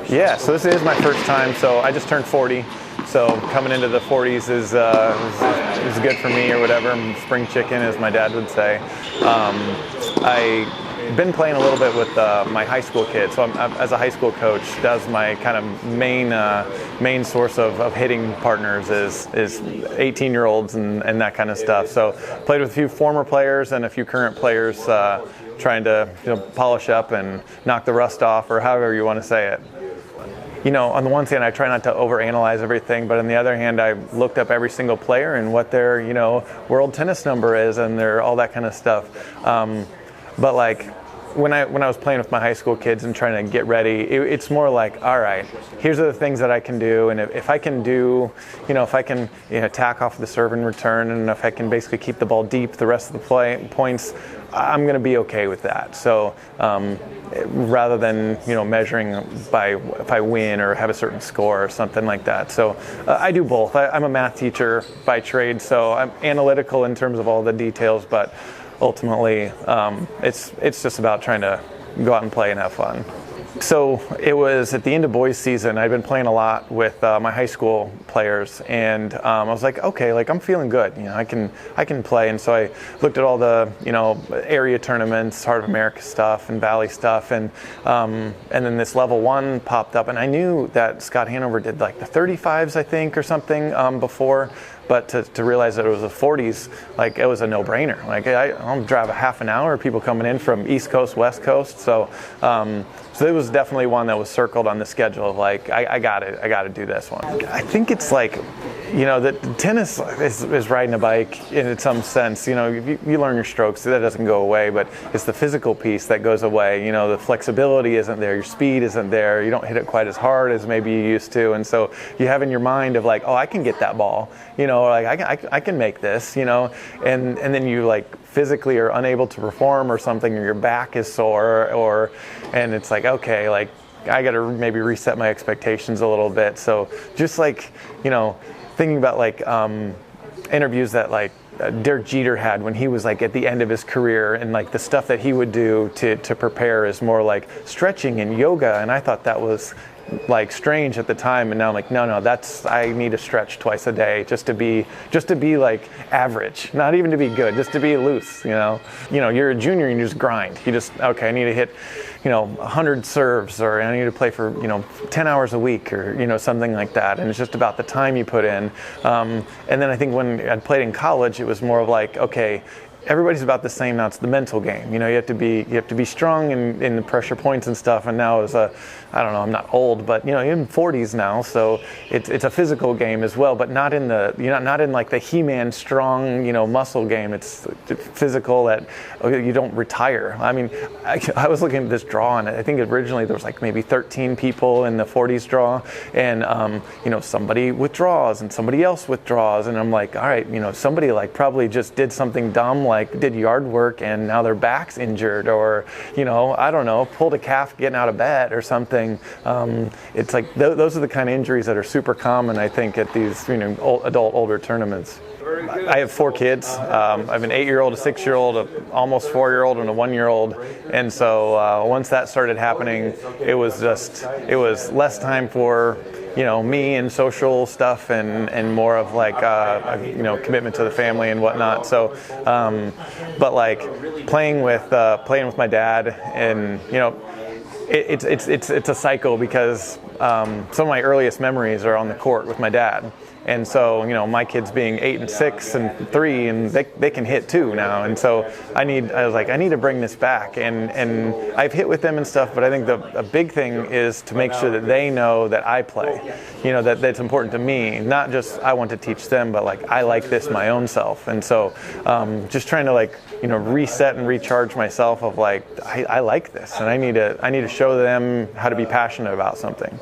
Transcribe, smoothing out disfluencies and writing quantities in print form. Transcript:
Yeah, so this is my first time. So I just turned 40. So coming into the 40s is good for me or whatever. I'm spring chicken, as my dad would say. I've been playing a little bit with my high school kids. So as a high school coach, that's my kind of main source of hitting partners is 18-year-olds and that kind of stuff. So played with a few former players and a few current players, trying to polish up and knock the rust off, or however you want to say it. On the one hand, I try not to overanalyze everything, but on the other hand, I looked up every single player and what their, world tennis number is and all that kind of stuff. But like when I was playing with my high school kids and trying to get ready, it's more like, all right, here's the things that I can do, and if I can do, if I can tack off the serve and return, and if I can basically keep the ball deep the rest of the points, I'm going to be okay with that. So rather than measuring by if I win or have a certain score or something like that. So I do both. I'm a math teacher by trade, so I'm analytical in terms of all the details, but ultimately it's just about trying to go out and play and have fun. So it was at the end of boys season. I'd been playing a lot with my high school players, and I was like, okay, like I'm feeling good. I can play. And so I looked at all the area tournaments, Heart of America stuff and Valley stuff, and then this level 1 popped up, and I knew that Scott Hanover did like the 35s, I think, or something before. But to realize that it was the 40s, like it was a no-brainer. Like I'll drive a half an hour, people coming in from East Coast, West Coast. So it was definitely one that was circled on the schedule of like, I got to do this one. I think it's like, that tennis is riding a bike in some sense. You learn your strokes, that doesn't go away, but it's the physical piece that goes away. The flexibility isn't there, your speed isn't there, you don't hit it quite as hard as maybe you used to, and so you have in your mind of like, oh, I can get that ball, like I can make this, and then you like physically are unable to perform or something, or your back is sore, and it's like, okay, like I got to maybe reset my expectations a little bit. So just like, thinking about like interviews that like Derek Jeter had when he was like at the end of his career, and like the stuff that he would do to prepare is more like stretching and yoga, and I thought that was like strange at the time, and now I'm like, no, I need to stretch twice a day just to be like average, not even to be good, just to be loose. You're a junior and you just grind. I need to hit 100 serves, or I need to play for 10 hours a week, or something like that, and it's just about the time you put in. And then I think when I'd played in college, it was more of like, okay, everybody's about the same now. It's the mental game. You have to be strong in the pressure points and stuff. And now I don't know, I'm not old, but in 40s now, so it's a physical game as well, but not in not in like the He-Man strong muscle game. It's physical that you don't retire. I mean, I was looking at this draw, and I think originally there was like maybe 13 people in the 40s draw, and somebody withdraws and somebody else withdraws, and I'm like, all right, somebody like probably just did something dumb, like did yard work and now their back's injured, or I don't know, pulled a calf getting out of bed or something. It's like those are the kind of injuries that are super common, I think, at these older tournaments. I have 4 kids. I have an 8-year-old, a 6-year-old, an almost 4-year-old, and a 1-year-old. And so once that started happening, it was less time for me and social stuff, and more of like commitment to the family and whatnot. So but like playing with my dad, and it's a cycle, because some of my earliest memories are on the court with my dad. And so, my kids being 8 and 6 and 3, and they can hit too now. And so I was like, I need to bring this back. And I've hit with them and stuff, but I think a big thing is to make sure that they know that I play, that it's important to me, not just I want to teach them, but like I like this my own self. And so just trying to like, reset and recharge myself of like, I like this, and I need to show them how to be passionate about something.